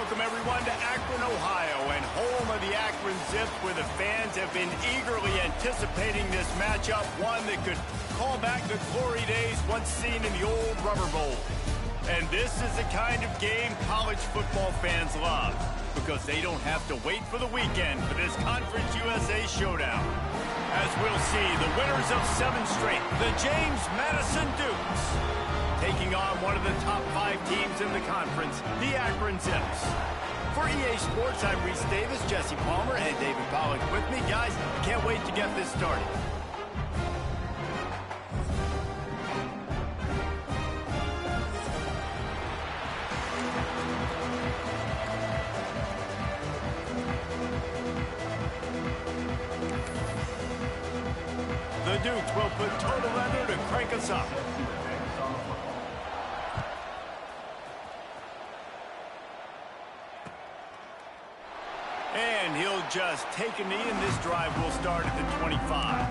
welcome everyone to Akron, Ohio, and home of the Akron Zips, where the fans have been eagerly anticipating this matchup, one that could call back the glory days once seen in the old Rubber Bowl. And this is the kind of game college football fans love, because they don't have to wait for the weekend for this Conference USA showdown. As we'll see, the winners of 7 straight, the James Madison Dukes, taking on one of the top 5 teams in the conference, the Akron Zips. For EA Sports, I'm Reese Davis, Jesse Palmer, and David Pollack with me. Guys, can't wait to get this started. The Dukes will put total leather to crank us up. And he'll just take a knee, and this drive will start at the 25.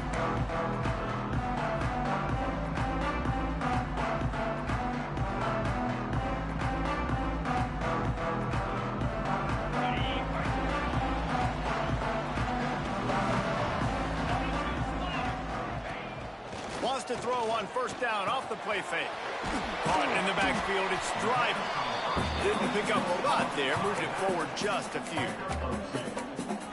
Wants to throw on first down off the play fake. Caught in the backfield, it's driving. Didn't pick up a lot there, moved it forward just a few.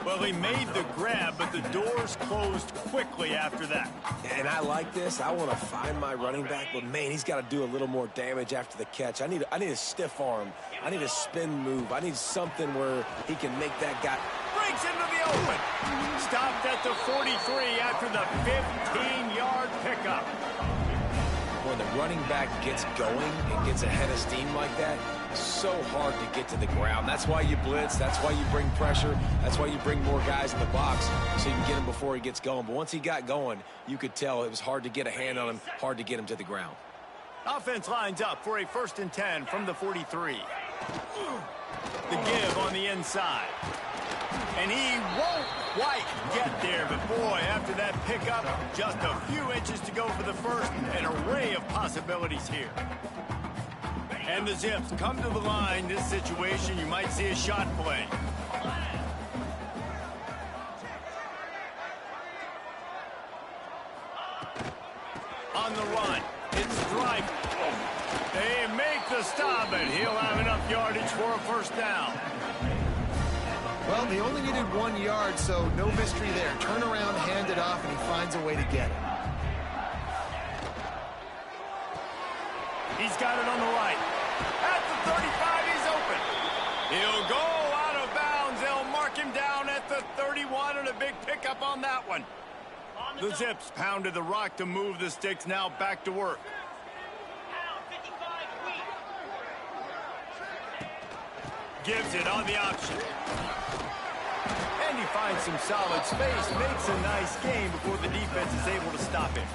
Well, he made the grab, but the doors closed quickly after that. And I like this. I want to find my running back, but man, he's got to do a little more damage after the catch. I need a stiff arm. I need a spin move. I need something where he can make that guy. Breaks into the open. Stopped at the 43 after the 15-yard pickup. When the running back gets going and gets ahead of steam like that, so hard to get to the ground. That's why you blitz. That's why you bring pressure. That's why you bring more guys in the box so you can get him before he gets going. But once he got going, you could tell it was hard to get a hand on him, hard to get him to the ground. Offense lines up for a 1st and 10 from the 43. The give on the inside. And he won't quite get there, but boy, after that pickup, just a few inches to go for the first. An array of possibilities here. And the Zips come to the line. This situation, you might see a shot play. On the run, it's driving. They make the stop, and he'll have enough yardage for a first down. Well, they only needed 1 yard, so no mystery there. Turn around, hand it off, and he finds a way to get it. He's got it on the right. At the 35, he's open. He'll go out of bounds. They'll mark him down at the 31, and a big pickup on that one. The Zips pounded the rock to move the sticks. Now back to work. Gives it on the option. And he finds some solid space, makes a nice gain before the defense is able to stop him.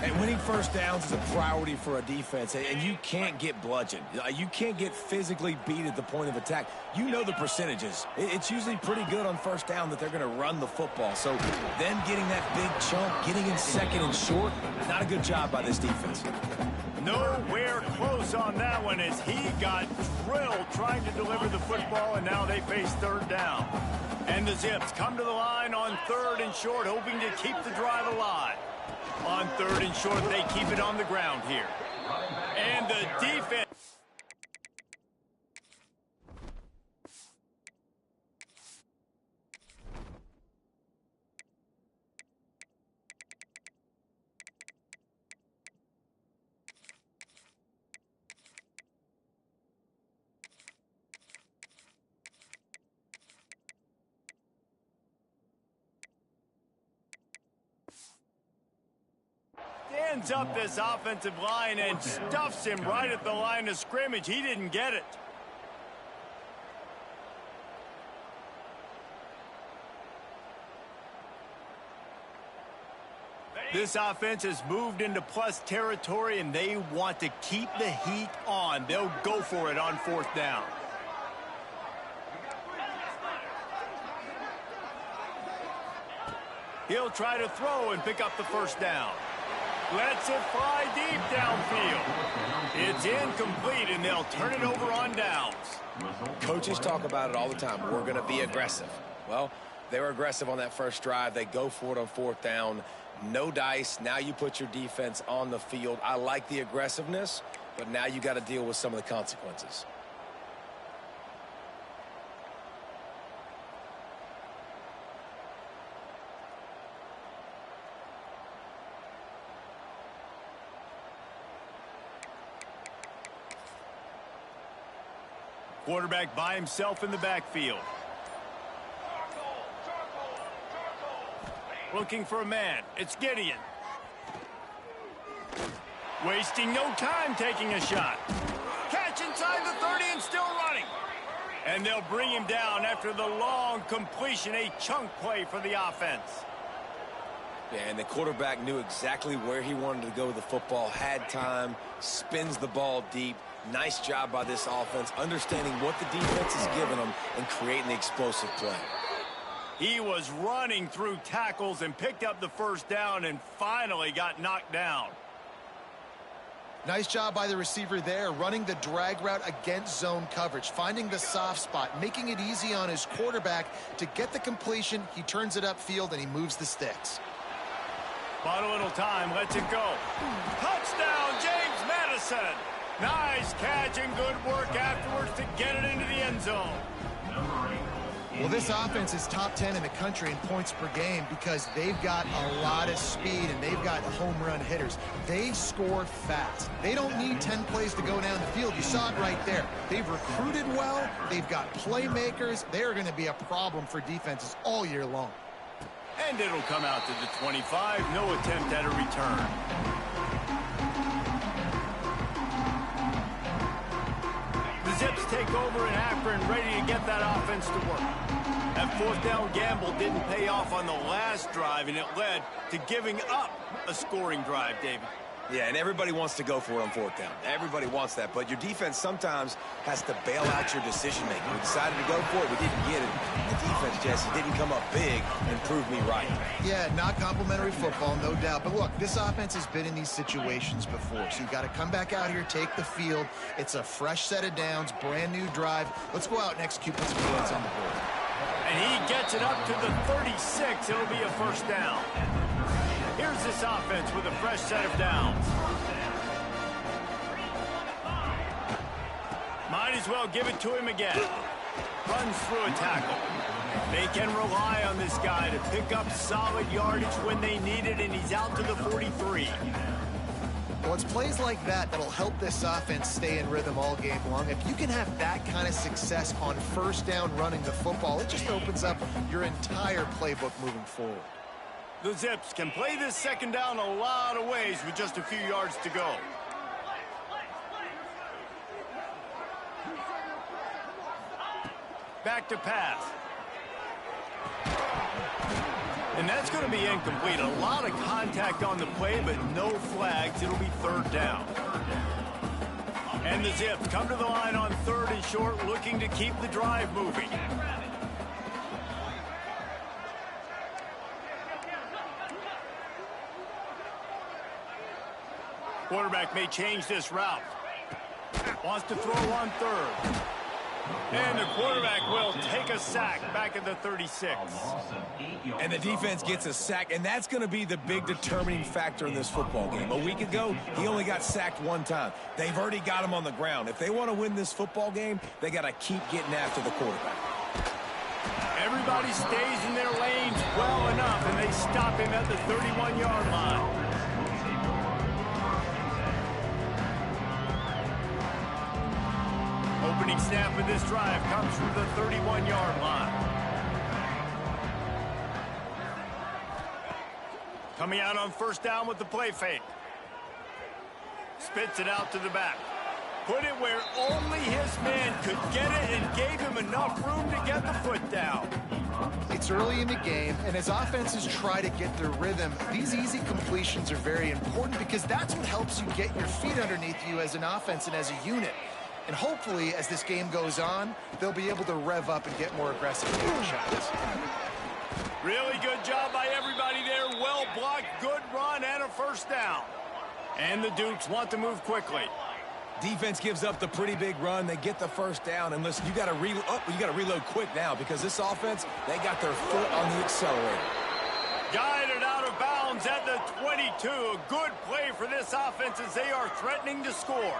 And winning first downs is a priority for a defense, and you can't get bludgeoned. You can't get physically beat at the point of attack. You know the percentages. It's usually pretty good on first down that they're going to run the football. So them getting that big chunk, getting in second and short, not a good job by this defense. Nowhere close on that one as he got drilled trying to deliver the football, and now they face 3rd down. And the Zips come to the line on 3rd and short, hoping to keep the drive alive. On 3rd and short, they keep it on the ground here. And the defense. Stands up this offensive line and stuffs him right at the line of scrimmage. He didn't get it. This offense has moved into plus territory, and they want to keep the heat on. They'll go for it on 4th down. He'll try to throw and pick up the first down. Lets it fly deep downfield. It's incomplete, and they'll turn it over on downs. Coaches talk about it all the time. We're going to be aggressive. Well, they were aggressive on that first drive. They go for it on fourth down. No dice. Now you put your defense on the field. I like the aggressiveness, but now you got to deal with some of the consequences. Quarterback by himself in the backfield. Looking for a man. It's Gideon. Wasting no time taking a shot. Catch inside the 30 and still running. And they'll bring him down after the long completion, a chunk play for the offense. Yeah, and the quarterback knew exactly where he wanted to go with the football, had time, spins the ball deep. Nice job by this offense, understanding what the defense is giving them and creating the explosive play. He was running through tackles and picked up the first down and finally got knocked down. Nice job by the receiver there, running the drag route against zone coverage, finding the soft spot, making it easy on his quarterback to get the completion. He turns it upfield and he moves the sticks. Bought a little time, lets it go. Touchdown, James Madison. Nice catch and good work afterwards to get it into the end zone. Well, this offense is top 10 in the country in points per game because they've got a lot of speed and they've got home run hitters. They score fast. They don't need 10 plays to go down the field. You saw it right there. They've recruited well. They've got playmakers. They're going to be a problem for defenses all year long. And it'll come out to the 25. No attempt at a return. The Zips take over in Akron, ready to get that offense to work. That fourth down gamble didn't pay off on the last drive, and it led to giving up a scoring drive, David. Yeah, and everybody wants to go for it on fourth down. Everybody wants that, but your defense sometimes has to bail out your decision-making. We decided to go for it. We didn't get it. The defense, Jesse, didn't come up big and prove me right. Yeah, not complimentary football, no doubt. But look, this offense has been in these situations before, so you got to come back out here, take the field. It's a fresh set of downs, brand new drive. Let's go out and execute, put some points on the board. And he gets it up to the 36. It'll be a first down. Here's this offense with a fresh set of downs. Might as well give it to him again. Runs through a tackle. They can rely on this guy to pick up solid yardage when they need it, and he's out to the 43. Well, it's plays like that that'll help this offense stay in rhythm all game long. If you can have that kind of success on first down running the football, it just opens up your entire playbook moving forward. The Zips can play this second down a lot of ways with just a few yards to go. Back to pass. And that's going to be incomplete. A lot of contact on the play, but no flags. It'll be third down. And the Zips come to the line on third and short, looking to keep the drive moving. Quarterback may change this route. Wants to throw on third. And the quarterback will take a sack back at the 36. And the defense gets a sack, and that's going to be the big determining factor in this football game. A week ago, he only got sacked one time. They've already got him on the ground. If they want to win this football game, they got to keep getting after the quarterback. Everybody stays in their lanes well enough, and they stop him at the 31-yard line. Opening snap of this drive comes from the 31-yard line. Coming out on first down with the play fake. Spits it out to the back. Put it where only his man could get it and gave him enough room to get the foot down. It's early in the game, and as offenses try to get their rhythm, these easy completions are very important because that's what helps you get your feet underneath you as an offense and as a unit. And hopefully, as this game goes on, they'll be able to rev up and get more aggressive shots. Really good job by everybody there. Well blocked, good run, and a first down. And the Dukes want to move quickly. Defense gives up the pretty big run. They get the first down. And listen, you got to reload quick now because this offense, they got their foot on the accelerator. Guided out of bounds at the 22. A good play for this offense as they are threatening to score.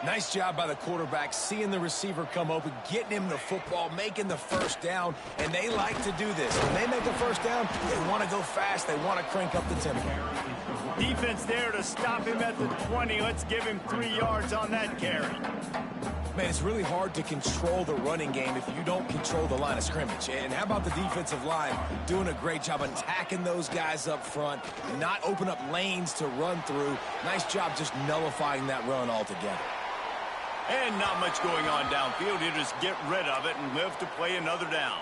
Nice job by the quarterback, seeing the receiver come open, getting him the football, making the first down, and they like to do this. When they make the first down, they want to go fast. They want to crank up the tempo. Defense there to stop him at the 20. Let's give him 3 yards on that carry. Man, it's really hard to control the running game if you don't control the line of scrimmage. And how about the defensive line doing a great job attacking those guys up front, not open up lanes to run through. Nice job just nullifying that run altogether. And not much going on downfield. You just get rid of it and live to play another down.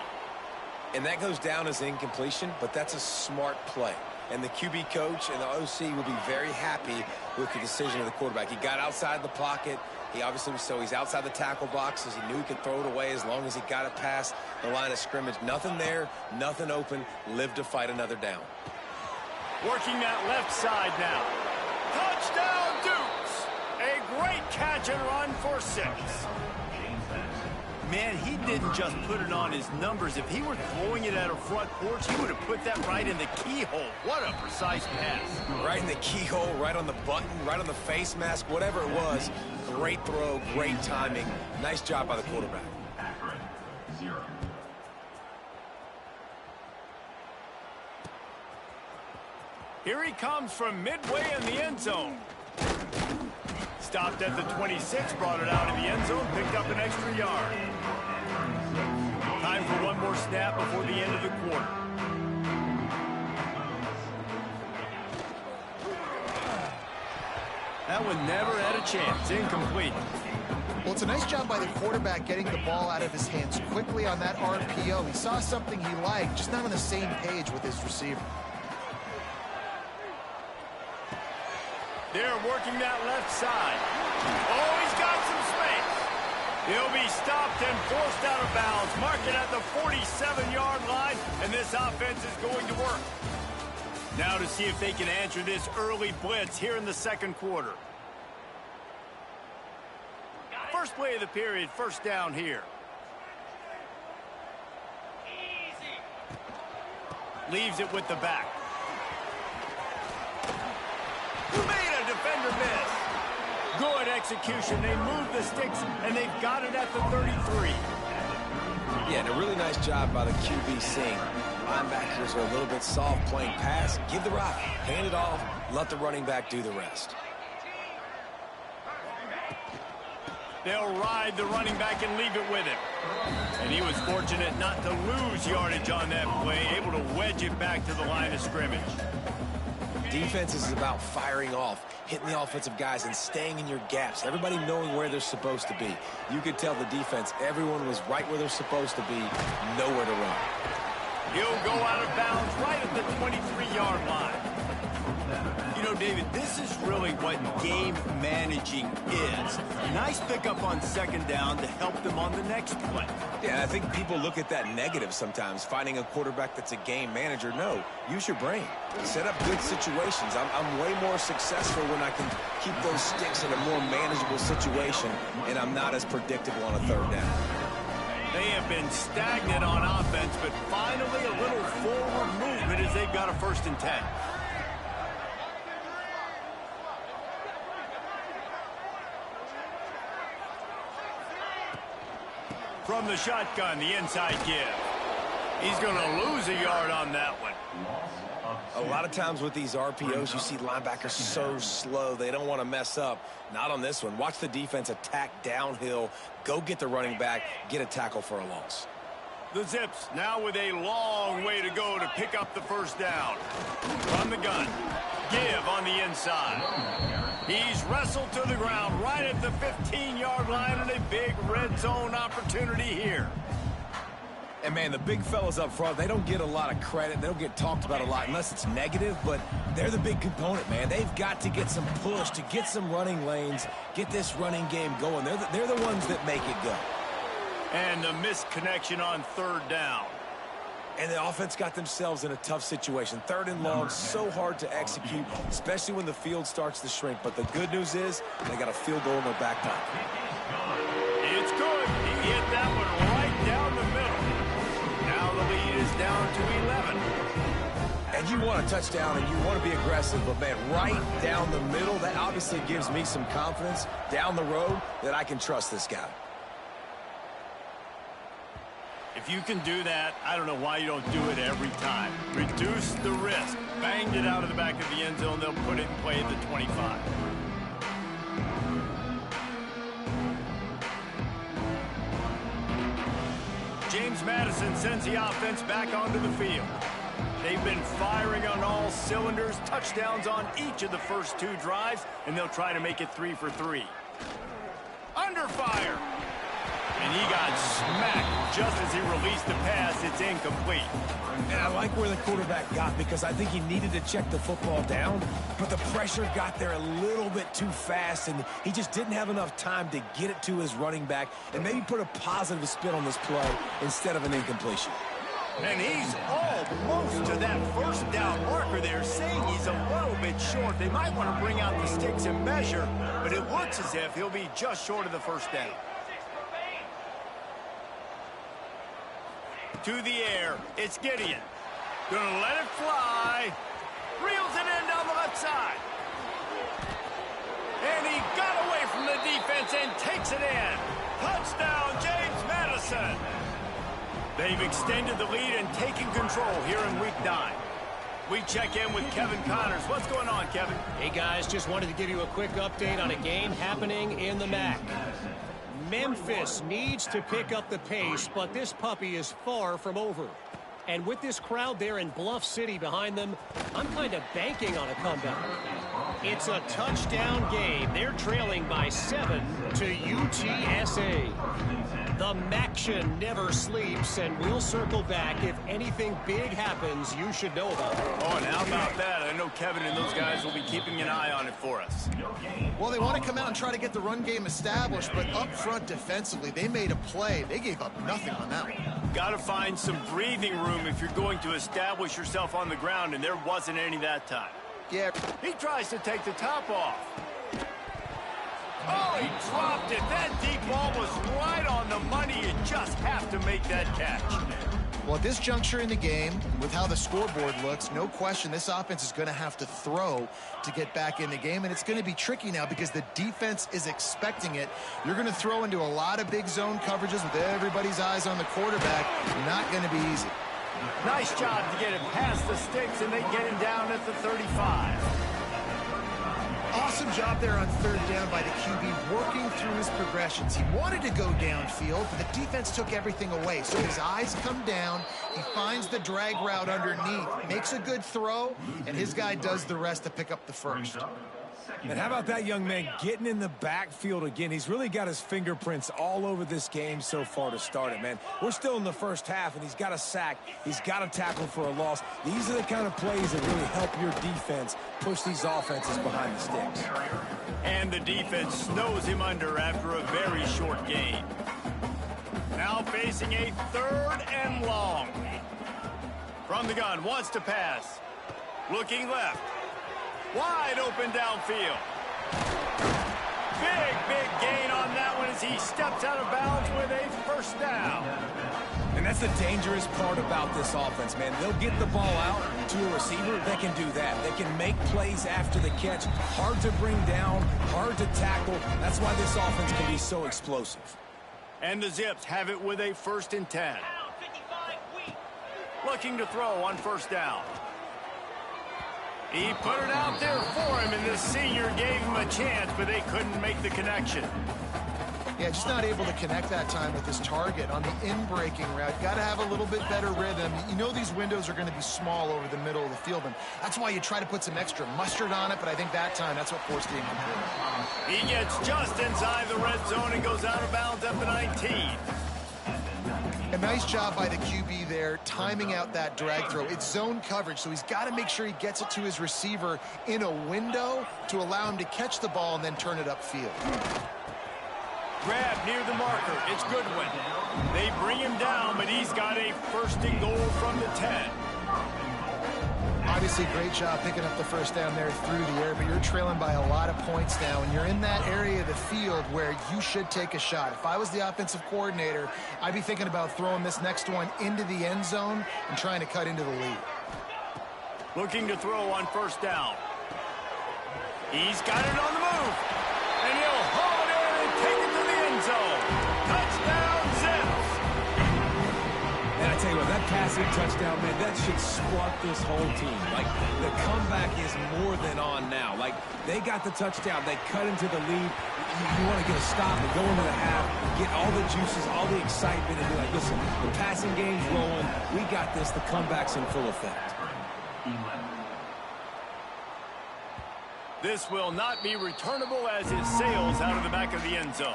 And that goes down as incompletion, but that's a smart play. And the QB coach and the OC will be very happy with the decision of the quarterback. He got outside the pocket. He obviously was he's outside the tackle boxes. He knew he could throw it away as long as he got it past the line of scrimmage. Nothing there, nothing open. Live to fight another down. Working that left side now. Touchdown, Dukes! A great catch and run for 6. Man, he didn't just put it on his numbers. If he were throwing it at a front porch, he would have put that right in the keyhole. What a precise pass. Right in the keyhole, right on the button, right on the face mask, whatever it was. Great throw, great timing. Nice job by the quarterback. Akron, 0. Here he comes from midway in the end zone. Stopped at the 26, brought it out in the end zone, picked up an extra yard. Time for one more snap before the end of the quarter. That one never had a chance. Incomplete. Well, it's a nice job by the quarterback getting the ball out of his hands quickly on that RPO. He saw something he liked, just not on the same page with his receiver. They're working that left side. Oh, he's got some space. He'll be stopped and forced out of bounds. Mark it at the 47-yard line, and this offense is going to work. Now to see if they can answer this early blitz here in the second quarter. First play of the period, first down here. Leaves it with the back. Defender miss. Good execution. They move the sticks, and they've got it at the 33. Yeah, and a really nice job by the QB seeing. Linebackers are a little bit soft playing pass. Give the rock, hand it off, let the running back do the rest. They'll ride the running back and leave it with him. And he was fortunate not to lose yardage on that play, able to wedge it back to the line of scrimmage. Defense is about firing off, hitting the offensive guys, and staying in your gaps. Everybody knowing where they're supposed to be. You could tell the defense, everyone was right where they're supposed to be, nowhere to run. He'll go out of bounds right at the 23-yard line. You know, David, this is really what game managing is. Nice pickup on second down to help them on the next play. Yeah, I think people look at that negative sometimes, finding a quarterback that's a game manager. No, use your brain. Set up good situations. I'm way more successful when I can keep those sticks in a more manageable situation, and I'm not as predictable on a third down. They have been stagnant on offense, but finally a little forward movement as they've got a 1st and 10. From the shotgun, the inside give. He's going to lose a yard on that one. A lot of times with these RPOs, you see linebackers so slow. They don't want to mess up. Not on this one. Watch the defense attack downhill. Go get the running back. Get a tackle for a loss. The Zips now with a long way to go to pick up the first down. From the gun. Give on the inside. He's wrestled to the ground right at the 15-yard line and a big red zone opportunity here. And, man, the big fellas up front, they don't get a lot of credit. They don't get talked about a lot unless it's negative, but they're the big component, man. They've got to get some push, to get some running lanes, get this running game going. They're the ones that make it go. And the missed connection on third down. And the offense got themselves in a tough situation. 3rd and long, so hard to execute, especially when the field starts to shrink. But the good news is they got a field goal in their back pocket. It's good. He hit that one right down the middle. Now the lead is down to 11. And you want a touchdown and you want to be aggressive, but, man, right down the middle, that obviously gives me some confidence down the road that I can trust this guy. If you can do that, I don't know why you don't do it every time. Reduce the risk. Banged it out of the back of the end zone. They'll put it in play at the 25. James Madison sends the offense back onto the field. They've been firing on all cylinders, touchdowns on each of the first 2 drives, and they'll try to make it 3 for 3. Under fire. And he got smacked just as he released the pass. It's incomplete. And I like where the quarterback got because I think he needed to check the football down, but the pressure got there a little bit too fast, and he just didn't have enough time to get it to his running back and maybe put a positive spin on this play instead of an incompletion. And he's almost to that first down marker there, saying he's a little bit short. They might want to bring out the sticks and measure, but it looks as if he'll be just short of the first down. To the air, it's Gideon. Gonna let it fly. Reels it in down the left side. And he got away from the defense and takes it in. Touchdown, James Madison. They've extended the lead and taken control here in Week 9. We check in with Kevin Connors. What's going on, Kevin? Hey, guys, just wanted to give you a quick update on a game happening in the MAC. Memphis needs to pick up the pace, but this puppy is far from over. And with this crowd there in Bluff City behind them, I'm kind of banking on a comeback. It's a touchdown game. They're trailing by 7 to UTSA. The Maction never sleeps, and we'll circle back if anything big happens you should know about. Oh, and how about that? I know Kevin and those guys will be keeping an eye on it for us. Well, they want to come out and try to get the run game established, but up front defensively, they made a play. They gave up nothing on that one. Got to find some breathing room if you're going to establish yourself on the ground, and there wasn't any that time. Yeah. He tries to take the top off. Oh, he dropped it. That deep ball was right on the money. You just have to make that catch. Well, at this juncture in the game, with how the scoreboard looks, no question this offense is going to have to throw to get back in the game, and it's going to be tricky now because the defense is expecting it. You're going to throw into a lot of big zone coverages with everybody's eyes on the quarterback. Not going to be easy. Nice job to get it past the sticks, and they get him down at the 35. Awesome job there on 3rd down by the QB, working through his progressions. He wanted to go downfield, but the defense took everything away. So his eyes come down, he finds the drag route underneath, makes a good throw, and his guy does the rest to pick up the first. And how about that young man getting in the backfield again? He's really got his fingerprints all over this game so far to start it, man. We're still in the first half, and he's got a sack. He's got a tackle for a loss. These are the kind of plays that really help your defense push these offenses behind the sticks. And the defense snows him under after a very short gain. Now facing a 3rd and long. From the gun, wants to pass. Looking left. Wide open downfield. Big gain on that one as he steps out of bounds with a first down. And that's the dangerous part about this offense, man. They'll get the ball out to a receiver. They can do that. They can make plays after the catch. Hard to bring down, hard to tackle. That's why this offense can be so explosive. And the Zips have it with a 1st and 10. Looking to throw on 1st down. He put it out there for him, and this senior gave him a chance, but they couldn't make the connection. Yeah, just not able to connect that time with his target on the in-breaking route. Got to have a little bit better rhythm. You know these windows are going to be small over the middle of the field, and that's why you try to put some extra mustard on it, but I think that time, that's what forced the incomplete. He gets just inside the red zone and goes out of bounds at the 19. A nice job by the QB there, timing out that drag throw. It's zone coverage, so he's got to make sure he gets it to his receiver in a window to allow him to catch the ball and then turn it upfield. grab near the marker. It's Goodwin. They bring him down, but he's got a first and goal from the 10. Obviously, great job picking up the first down there through the air, but you're trailing by a lot of points now, and you're in that area of the field where you should take a shot. If I was the offensive coordinator, I'd be thinking about throwing this next one into the end zone and trying to cut into the lead. Looking to throw on first down. He's got it on the move, and he'll haul it in and take it to the end zone. Touchdown, Zips! And I tell you what, that passing touchdown, man, that should spark this whole team. Like, the comeback is more than on now. Like, they got the touchdown. They cut into the lead. You want to get a stop and go into the half, get all the juices, all the excitement, and be like, listen, the passing game's rolling. We got this. The comeback's in full effect. This will not be returnable as it sails out of the back of the end zone.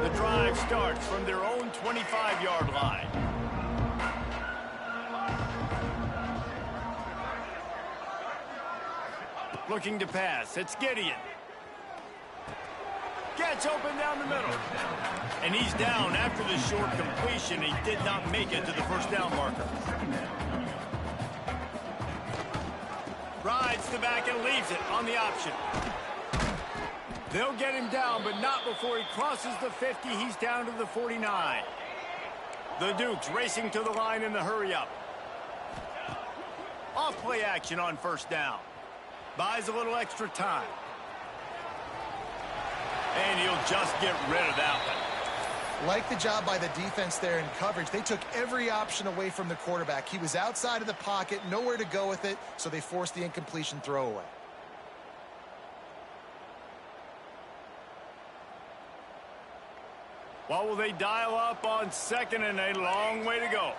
The drive starts from their own 25-yard line. Looking to pass. It's Gideon. Gets open down the middle. And he's down after the short completion. He did not make it to the first down marker. Rides the back and leaves it on the option. They'll get him down, but not before he crosses the 50. He's down to the 49. The Dukes racing to the line in the hurry-up. Off play action on first down. Buys a little extra time. And he'll just get rid of that one. Like the job by the defense there in coverage. They took every option away from the quarterback. He was outside of the pocket, nowhere to go with it, so they forced the incompletion throwaway. What will they dial up on second and a long way to go?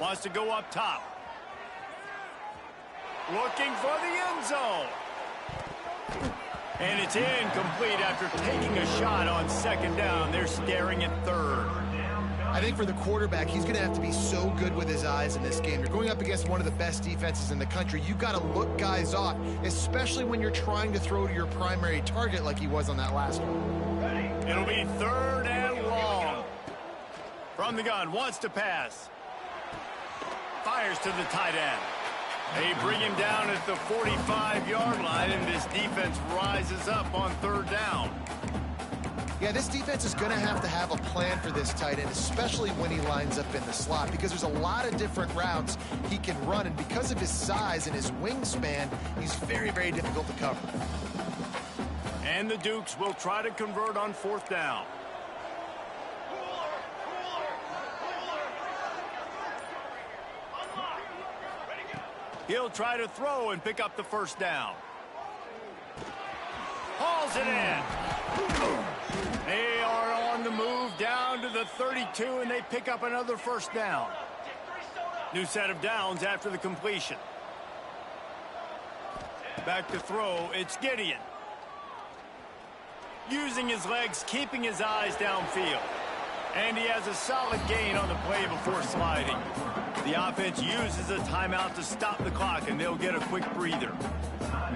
Wants to go up top. Looking for the end zone. And it's incomplete after taking a shot on second down. They're staring at third. I think for the quarterback, he's going to have to be so good with his eyes in this game. You're going up against one of the best defenses in the country. You've got to look guys off, especially when you're trying to throw to your primary target like he was on that last one. It'll be third and long. From the gun, wants to pass. Fires to the tight end. They bring him down at the 45-yard line, and this defense rises up on third down. Yeah, this defense is going to have a plan for this tight end, especially when he lines up in the slot, because there's a lot of different routes he can run, and because of his size and his wingspan, he's very, very difficult to cover. And the Dukes will try to convert on fourth down. He'll try to throw and pick up the first down. Hauls it in. They are on the move down to the 32, and they pick up another first down. New set of downs after the completion. Back to throw, it's Gideon. Using his legs, keeping his eyes downfield. And he has a solid gain on the play before sliding. The offense uses a timeout to stop the clock, and they'll get a quick breather.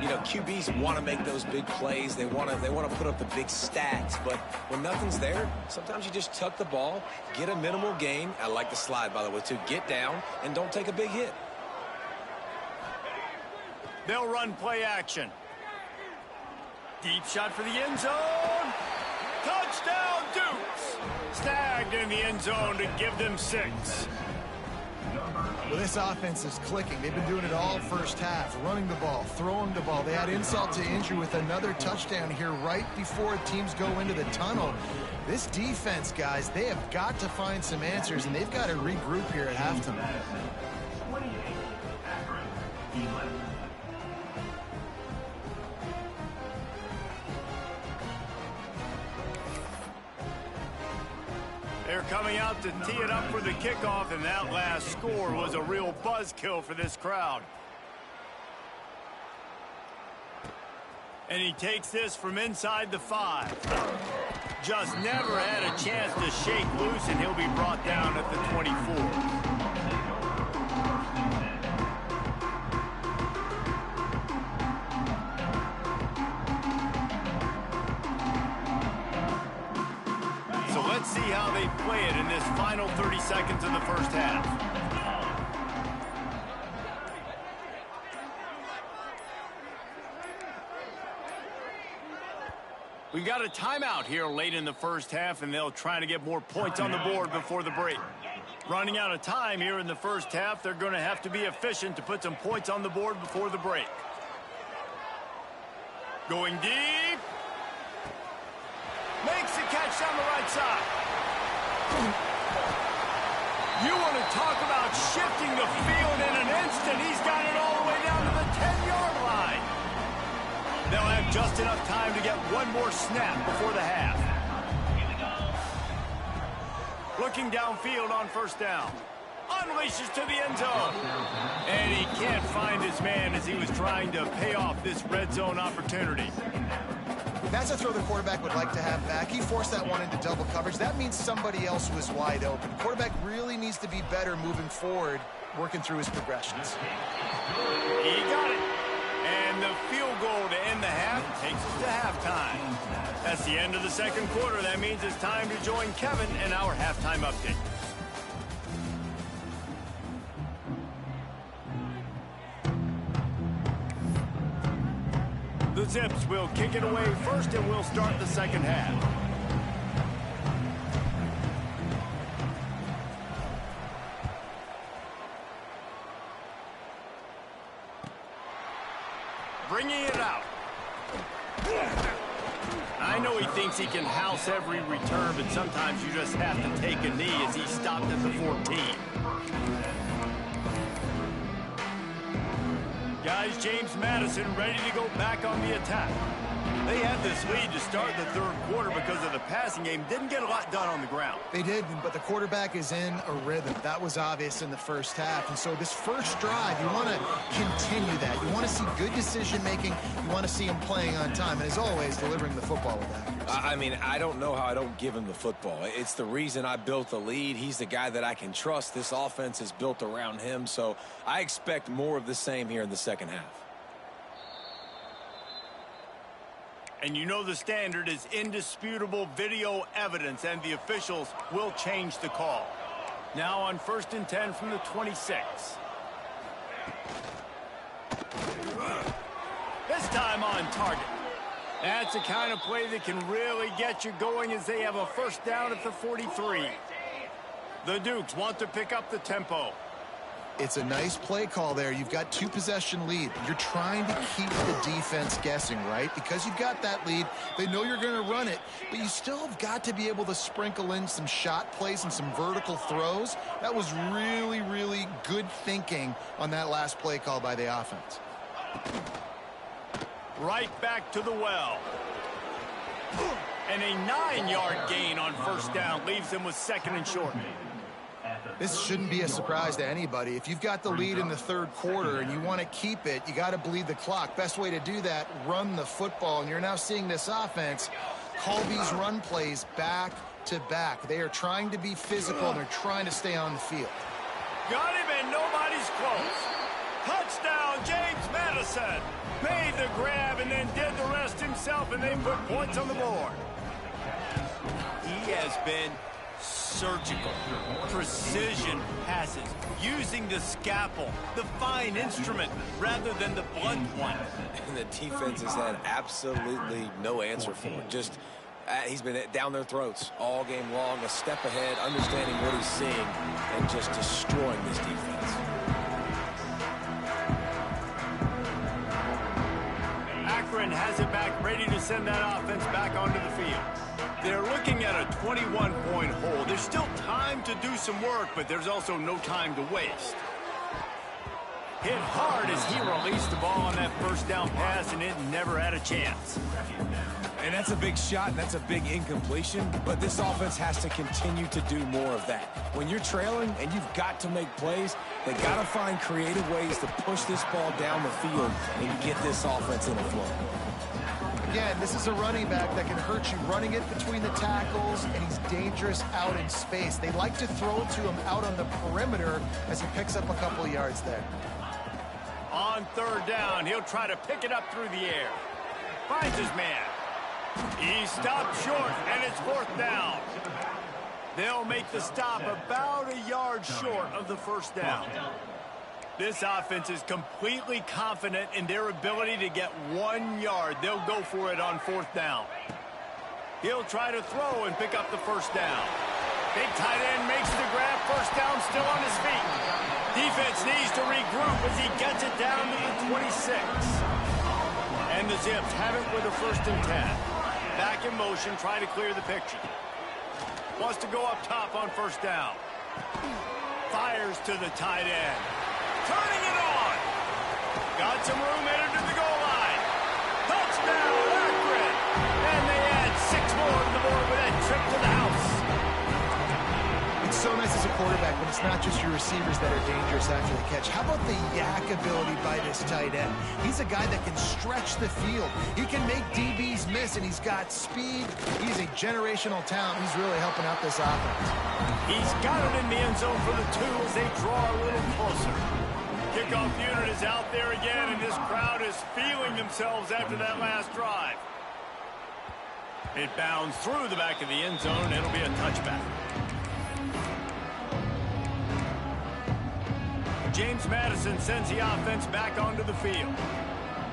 You know, QBs want to make those big plays. They want to put up the big stats. But when nothing's there, sometimes you just tuck the ball, get a minimal gain. I like the slide, by the way, too. Get down and don't take a big hit. They'll run play action. Deep shot for the end zone. Touchdown, Dukes. Snagged in the end zone to give them 6. Well, this offense is clicking. They've been doing it all first half, running the ball, throwing the ball. They had insult to injury with another touchdown here right before teams go into the tunnel. This defense, guys, they have got to find some answers, and they've got to regroup here at halftime. 28, Akron, 11. They're coming out to tee it up for the kickoff, and that last score was a real buzzkill for this crowd. And he takes this from inside the 5. Just never had a chance to shake loose, and he'll be brought down at the 24. it in this final 30 seconds of the first half. We've got a timeout here late in the first half, and they'll try to get more points on the board before the break. Running out of time here in the first half, they're going to have to be efficient to put some points on the board before the break. Going deep. Makes the catch down the right side. You want to talk about shifting the field in an instant. He's got it all the way down to the 10-yard line. They'll have just enough time to get one more snap before the half. Looking downfield on first down. Unleashes to the end zone. And he can't find his man as he was trying to pay off this red zone opportunity. That's a throw the quarterback would like to have back. He forced that one into double coverage. That means somebody else was wide open. The quarterback really needs to be better moving forward, working through his progressions. He got it. And the field goal to end the half takes us to halftime. That's the end of the second quarter. That means it's time to join Kevin in our halftime update. The Zips will kick it away first, and we'll start the second half. Bringing it out. I know he thinks he can house every return, but sometimes you just have to take a knee as he stopped at the 14. Guys, James Madison ready to go back on the attack. They had this lead to start the third quarter because of the passing game. Didn't get a lot done on the ground. They did, but the quarterback is in a rhythm. That was obvious in the first half. And so this first drive, you want to continue that. You want to see good decision-making. You want to see him playing on time. And as always, delivering the football with that. I mean, I don't know how I don't give him the football. It's the reason I built the lead. He's the guy that I can trust. This offense is built around him. So I expect more of the same here in the second half. And you know the standard is indisputable video evidence, and the officials will change the call. Now on 1st and 10 from the 26. This time on target. That's the kind of play that can really get you going as they have a first down at the 43. The Dukes want to pick up the tempo. It's a nice play call there. You've got 2-possession lead. You're trying to keep the defense guessing, right? Because you've got that lead. They know you're going to run it, but you still have got to be able to sprinkle in some shot plays and some vertical throws. That was really, really good thinking on that last play call by the offense. Right back to the well. And a 9-yard gain on first down leaves them with 2nd and short. This shouldn't be a surprise to anybody. If you've got the lead in the third quarter and you want to keep it, you got to bleed the clock. Best way to do that, run the football. And you're now seeing this offense call these run plays back to back. They are trying to be physical, and they're trying to stay on the field. Got him, and nobody's close. Touchdown, James Madison. Made the grab and then did the rest himself, and they put points on the board. He has been surgical, precision passes, using the scalpel, the fine instrument, rather than the blunt one. And the defense has had absolutely no answer for him. Just, he's been down their throats all game long, a step ahead, understanding what he's seeing, and just destroying this defense. Akron has it back, ready to send that offense back onto the field. They're looking at a 21-point hole. There's still time to do some work, but there's also no time to waste. Hit hard as he released the ball on that first down pass, and it never had a chance. And that's a big shot, and that's a big incompletion, but this offense has to continue to do more of that. When you're trailing and you've got to make plays, they got to find creative ways to push this ball down the field and get this offense in a flow. Again, this is a running back that can hurt you running it between the tackles, and he's dangerous out in space. They like to throw to him out on the perimeter as he picks up a couple of yards there. On third down, he'll try to pick it up through the air. Finds his man. He stopped short, and it's 4th down. They'll make the stop about a yard short of the first down. This offense is completely confident in their ability to get 1 yard. They'll go for it on 4th down. He'll try to throw and pick up the first down. Big tight end makes the grab. First down, still on his feet. Defense needs to regroup as he gets it down to the 26. And the Zips have it with a 1st and 10. Back in motion, trying to clear the picture. Wants to go up top on 1st down. Fires to the tight end. Turning it on. Got some room headed to the goal line. Touchdown, Akron. And they add 6 more to the board with that trip to the house. It's so nice as a quarterback when it's not just your receivers that are dangerous after the catch. How about the yak ability by this tight end? He's a guy that can stretch the field. He can make DBs miss, and he's got speed. He's a generational talent. He's really helping out this offense. He's got it in the end zone for the 2 as they draw a little closer. Kickoff unit is out there again, and this crowd is feeling themselves after that last drive. It bounds through the back of the end zone, and it'll be a touchback. James Madison sends the offense back onto the field.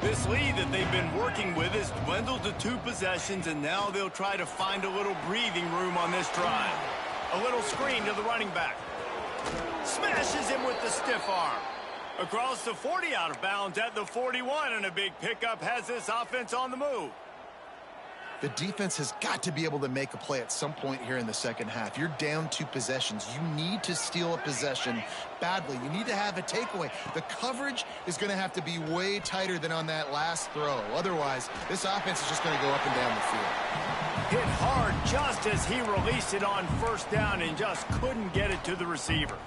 This lead that they've been working with has dwindled to 2 possessions, and now they'll try to find a little breathing room on this drive. A little screen to the running back. Smashes him with the stiff arm. Across the 40, out of bounds at the 41, and a big pickup has this offense on the move. The defense has got to be able to make a play at some point here in the second half. You're down 2 possessions. You need to steal a possession badly. You need to have a takeaway. The coverage is going to have to be way tighter than on that last throw. Otherwise, this offense is just going to go up and down the field. Hit hard just as he released it on 1st down and just couldn't get it to the receiver.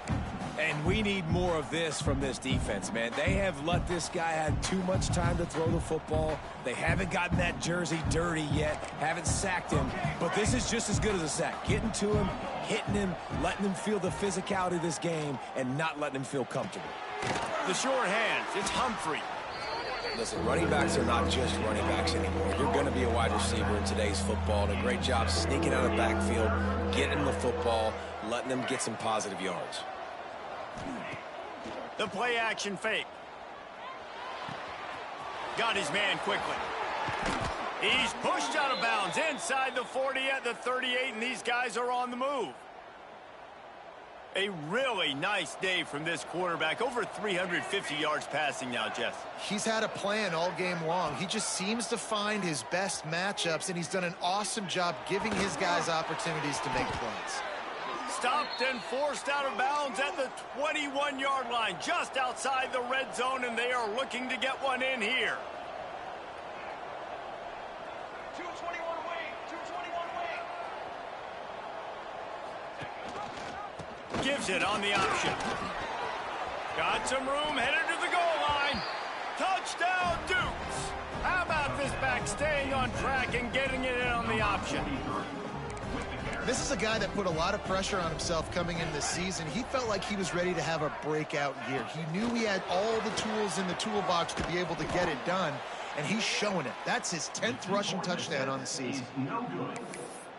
And we need more of this from this defense, man. They have let this guy have too much time to throw the football. They haven't gotten that jersey dirty yet, haven't sacked him. But this is just as good as a sack. Getting to him, hitting him, letting him feel the physicality of this game, and not letting him feel comfortable. The short hands, it's Humphrey. Listen, running backs are not just running backs anymore. You're going to be a wide receiver in today's football. And a great job sneaking out of the backfield, getting him the football, letting them get some positive yards. The play action fake. Got his man quickly. He's pushed out of bounds inside the 40 at the 38, and these guys are on the move. A really nice day from this quarterback. Over 350 yards passing now, Jess. He's had a plan all game long. He just seems to find his best matchups, and he's done an awesome job giving his guys opportunities to make plays. Stopped and forced out of bounds at the 21-yard line, just outside the red zone, and they are looking to get one in here. 221 away, 221 away. Gives it on the option. Got some room, headed to the goal line. Touchdown, Dukes. How about this back staying on track and getting it in on the option? This is a guy that put a lot of pressure on himself coming into this season. He felt like he was ready to have a breakout year. He knew he had all the tools in the toolbox to be able to get it done, and he's showing it. That's his 10th rushing touchdown on the season. No good.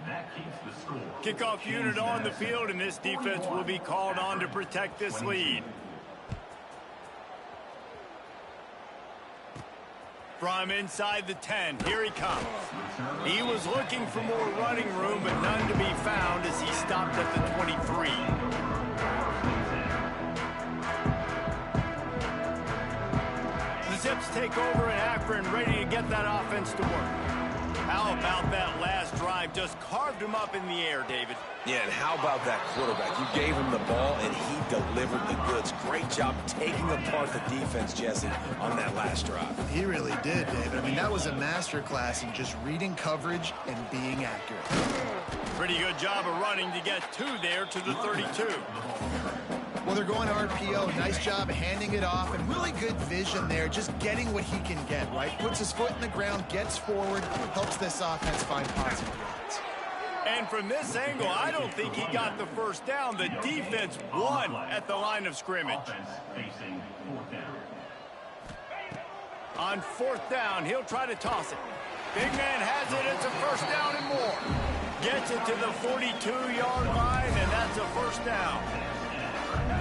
That keeps the score. Kickoff unit on the field, and this defense will be called on to protect this lead. From inside the 10, here he comes. He was looking for more running room, but none to be found as he stopped at the 23. The Zips take over in Akron, ready to get that offense to work. How about that last drive? Just carved him up in the air, David. Yeah, and how about that quarterback? You gave him the ball, and he delivered the goods. Great job taking apart the defense, Jesse, on that last drive. He really did, David. I mean, that was a masterclass in just reading coverage and being accurate. Pretty good job of running to get 2 there to the 32. Well, they're going RPO. Nice job handing it off, and really good vision there, just getting what he can get, right? Puts his foot in the ground, gets forward, helps this offense find positive yards. And from this angle, I don't think he got the first down. The defense won at the line of scrimmage. Offense facing 4th down. On 4th down, he'll try to toss it. Big man has it. It's a first down and more. Gets it to the 42-yard line, and that's a first down.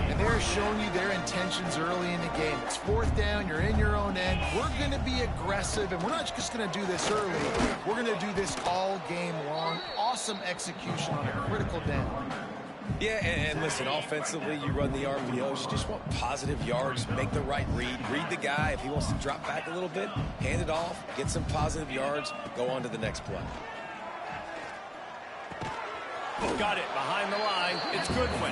And they're showing you their intentions early in the game. It's fourth down, you're in your own end. We're going to be aggressive, and we're not just going to do this early. We're going to do this all game long. Awesome execution on a critical down. Yeah, and listen, offensively, you run the RPOs. You just want positive yards, make the right read. Read the guy. If he wants to drop back a little bit, hand it off, get some positive yards, go on to the next play. Got it behind the line. It's Goodwin.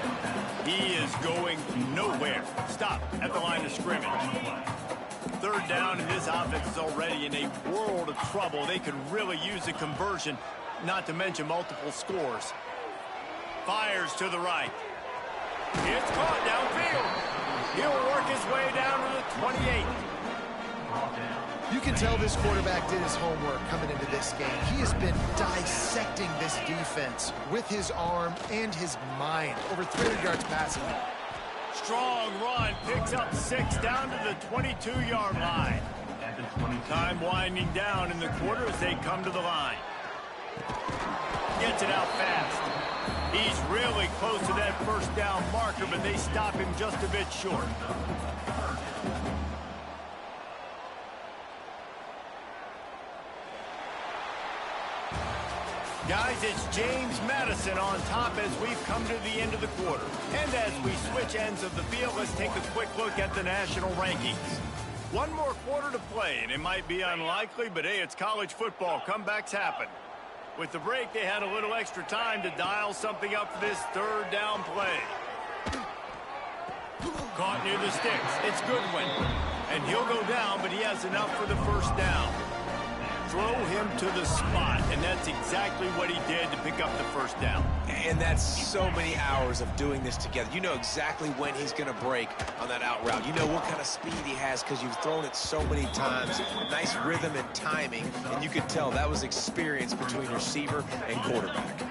He is going nowhere. Stop at the line of scrimmage. Third down, and this offense is already in a world of trouble. They could really use a conversion, not to mention multiple scores. Fires to the right. It's caught downfield. He'll work his way down to the 28. You can tell this quarterback did his homework coming into this game. He has been dissecting this defense with his arm and his mind. Over 300 yards passing. Strong run. Picks up 6 down to the 22-yard line. Time winding down in the quarter as they come to the line. Gets it out fast. He's really close to that first down marker, but they stop him just a bit short. Guys, it's James Madison on top as we've come to the end of the quarter. And as we switch ends of the field, let's take a quick look at the national rankings. One more quarter to play, and it might be unlikely, but hey, it's college football. Comebacks happen. With the break, they had a little extra time to dial something up for this third down play. Caught near the sticks. It's Goodwin. And he'll go down, but he has enough for the first down. Throw him to the spot, and that's exactly what he did to pick up the first down. And that's so many hours of doing this together. You know exactly when he's going to break on that out route. You know what kind of speed he has because you've thrown it so many times. Nice rhythm and timing, and you could tell that was experience between receiver and quarterback.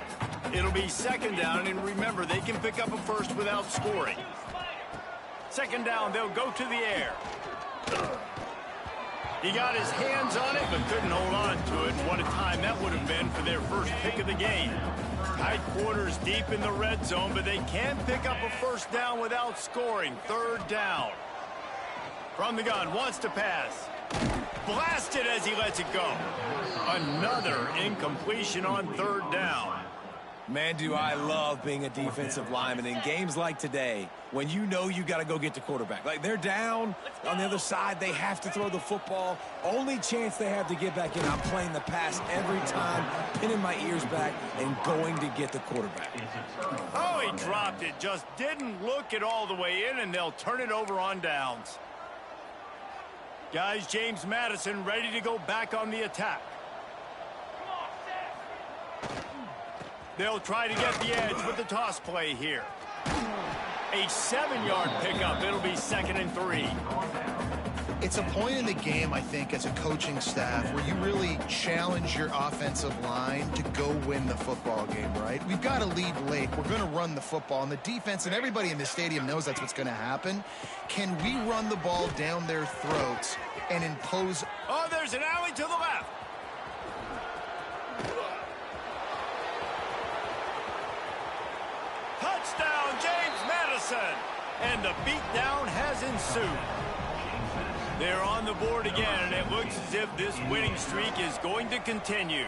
It'll be second down, and remember, they can pick up a first without scoring. Second down, they'll go to the air. He got his hands on it, but couldn't hold on to it. And what a time that would have been for their first pick of the game. Tight quarters deep in the red zone, but they can pick up a first down without scoring. Third down. From the gun, wants to pass. Blasted as he lets it go. Another incompletion on third down. Man, do I love being a defensive lineman in games like today when you know you got to go get the quarterback. Like, they're down on the other side. They have to throw the football. Only chance they have to get back in. I'm playing the pass every time, pinning my ears back and going to get the quarterback. Oh, he dropped it. Just didn't look it all the way in, and they'll turn it over on downs. Guys, James Madison ready to go back on the attack. They'll try to get the edge with the toss play here. A 7-yard pickup. It'll be 2nd and 3. It's a point in the game, I think, as a coaching staff where you really challenge your offensive line to go win the football game, right? We've got to lead late. We're going to run the football. And the defense and everybody in the stadium knows that's what's going to happen. Can we run the ball down their throats and impose... Oh, there's an alley to the left. Touchdown, James Madison. And the beatdown has ensued. They're on the board again, and it looks as if this winning streak is going to continue.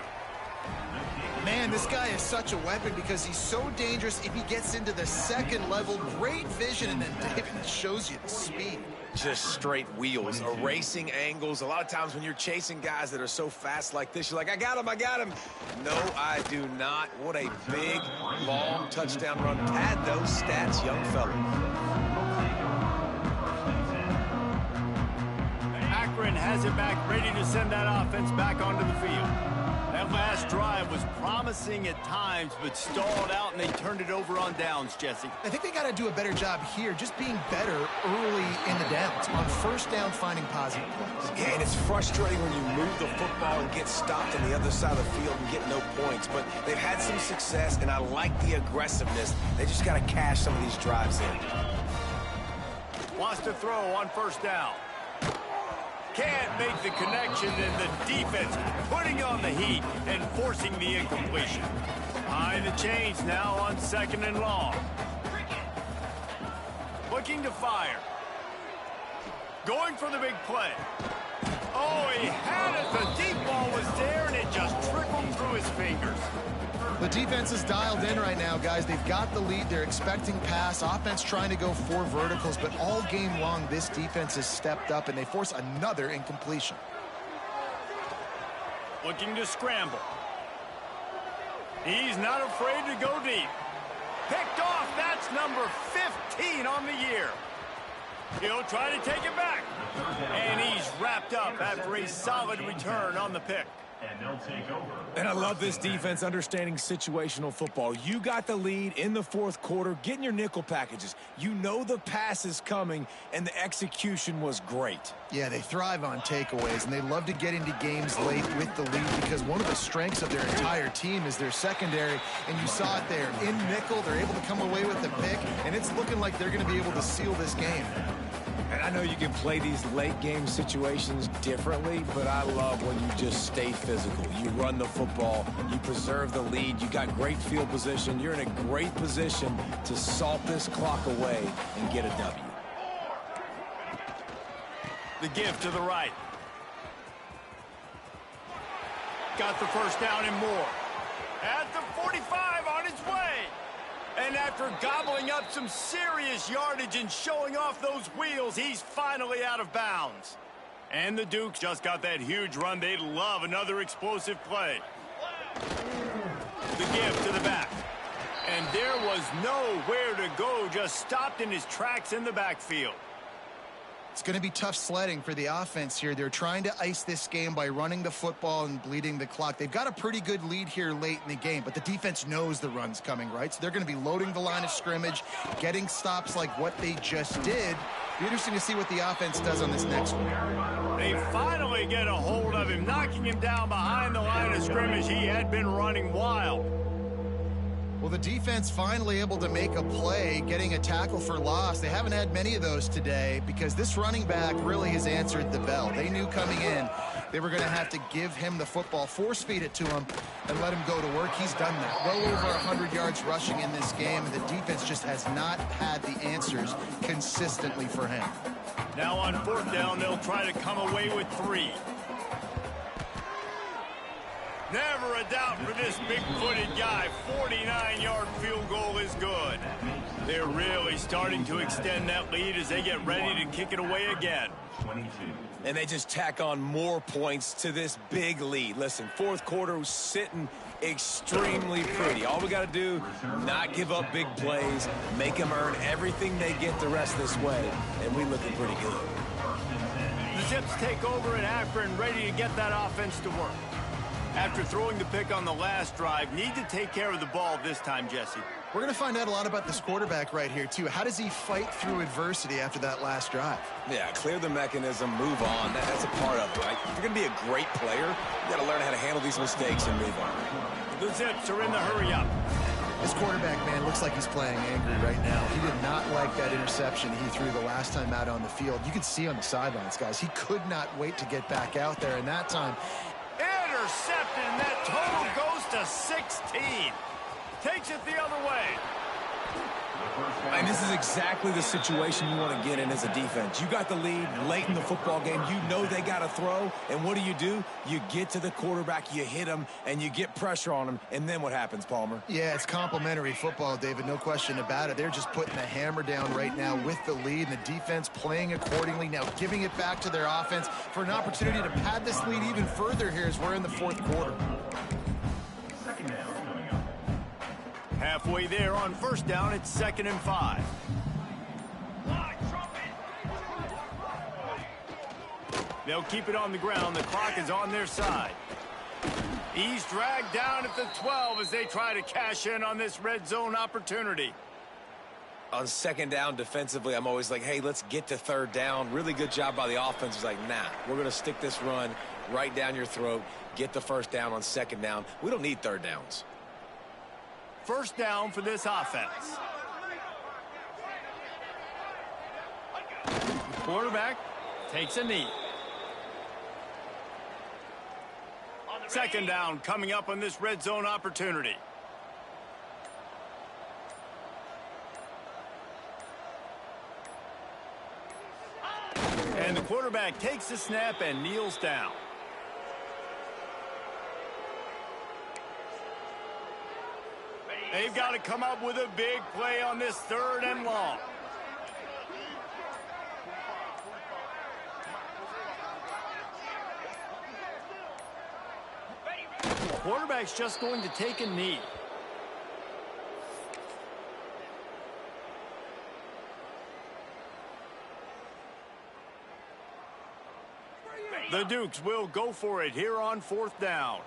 Man, this guy is such a weapon because he's so dangerous if he gets into the second level. Great vision, and then David shows you the speed. Just straight wheels, erasing angles. A lot of times when you're chasing guys that are so fast like this, you're like, I got him. No, I do not. What a big, long touchdown run. Pad those stats, young fella. Akron has it back, ready to send that offense back onto the field. That last drive was promising at times, but stalled out, and they turned it over on downs, Jesse. I think they got to do a better job here, just being better early in the downs. On first down, finding positive plays. Yeah, and it's frustrating when you move the football and get stopped on the other side of the field and get no points. But they've had some success, and I like the aggressiveness. They just got to cash some of these drives in. Wants to throw on first down. Can't make the connection, and the defense putting on the heat and forcing the incompletion. Behind the chains now on 2nd and long. Looking to fire. Going for the big play. Oh, he had it. The deep ball was there, and it just trickled through his fingers. The defense is dialed in right now, guys. They've got the lead. They're expecting pass. Offense trying to go 4 verticals, but all game long, this defense has stepped up, and they force another incompletion. Looking to scramble. He's not afraid to go deep. Picked off. That's number 15 on the year. He'll try to take it back. And he's wrapped up after a solid return on the pick. And they'll take over. And I love this defense understanding situational football. You got the lead in the 4th quarter, getting your nickel packages. You know the pass is coming, and the execution was great. Yeah, they thrive on takeaways, and they love to get into games late with the lead because one of the strengths of their entire team is their secondary, and you saw it there. In nickel, they're able to come away with the pick, and it's looking like they're going to be able to seal this game. And I know you can play these late-game situations differently, but I love when you just stay physical. You run the football, you preserve the lead, you got great field position, you're in a great position to salt this clock away and get a W. The give to the right. Got the first down and more. At the 45 on his way. And after gobbling up some serious yardage and showing off those wheels, he's finally out of bounds. And the Dukes just got that huge run. They'd love another explosive play. The give to the back. And there was nowhere to go, just stopped in his tracks in the backfield. It's going to be tough sledding for the offense here. They're trying to ice this game by running the football and bleeding the clock. They've got a pretty good lead here late in the game, but the defense knows the run's coming, right? So they're going to be loading the line of scrimmage, getting stops like what they just did. Be interesting to see what the offense does on this next one. They finally get a hold of him, knocking him down behind the line of scrimmage. He had been running wild. Well, the defense finally able to make a play, getting a tackle for loss. They haven't had many of those today because this running back really has answered the bell. They knew coming in they were going to have to give him the football, force feed it to him, and let him go to work. He's done that. Well over 100 yards rushing in this game, and the defense just has not had the answers consistently for him. Now on 4th down, they'll try to come away with 3. Never a doubt for this big-footed guy. 49-yard field goal is good. They're really starting to extend that lead as they get ready to kick it away again. 22. And they just tack on more points to this big lead. Listen, 4th quarter was sitting extremely pretty. All we got to do, not give up big plays, make them earn everything they get the rest this way, and we looking pretty good. The Zips take over in Akron, ready to get that offense to work. After throwing the pick on the last drive, need to take care of the ball this time, Jesse. We're going to find out a lot about this quarterback right here, too. How does he fight through adversity after that last drive? Yeah, clear the mechanism, move on. That's a part of it, right? If you're going to be a great player, you got to learn how to handle these mistakes and move on. The Zips are in the hurry-up. This quarterback, man, looks like he's playing angry right now. He did not like that interception he threw the last time out on the field. You can see on the sidelines, guys, he could not wait to get back out there, and that time intercepted, and that total goes to 16. Takes it the other way. And this is exactly the situation you want to get in as a defense. You got the lead late in the football game. You know they got to throw. And what do? You get to the quarterback, you hit him, and you get pressure on him. And then what happens, Palmer? Yeah, it's complimentary football, David. No question about it. They're just putting the hammer down right now with the lead, and the defense playing accordingly. Now giving it back to their offense for an opportunity to pad this lead even further here as we're in the 4th quarter. Second down coming up. Halfway there on 1st down, it's 2nd and 5. They'll keep it on the ground. The clock is on their side. He's dragged down at the 12 as they try to cash in on this red zone opportunity. On 2nd down defensively, I'm always like, hey, let's get to 3rd down. Really good job by the offense. It's like, nah, we're going to stick this run right down your throat, get the 1st down on 2nd down. We don't need 3rd downs. 1st down for this offense. The quarterback takes a knee. 2nd down coming up on this red zone opportunity. And the quarterback takes the snap and kneels down. They've got to come up with a big play on this 3rd and long. The quarterback's just going to take a knee. The Dukes will go for it here on 4th down.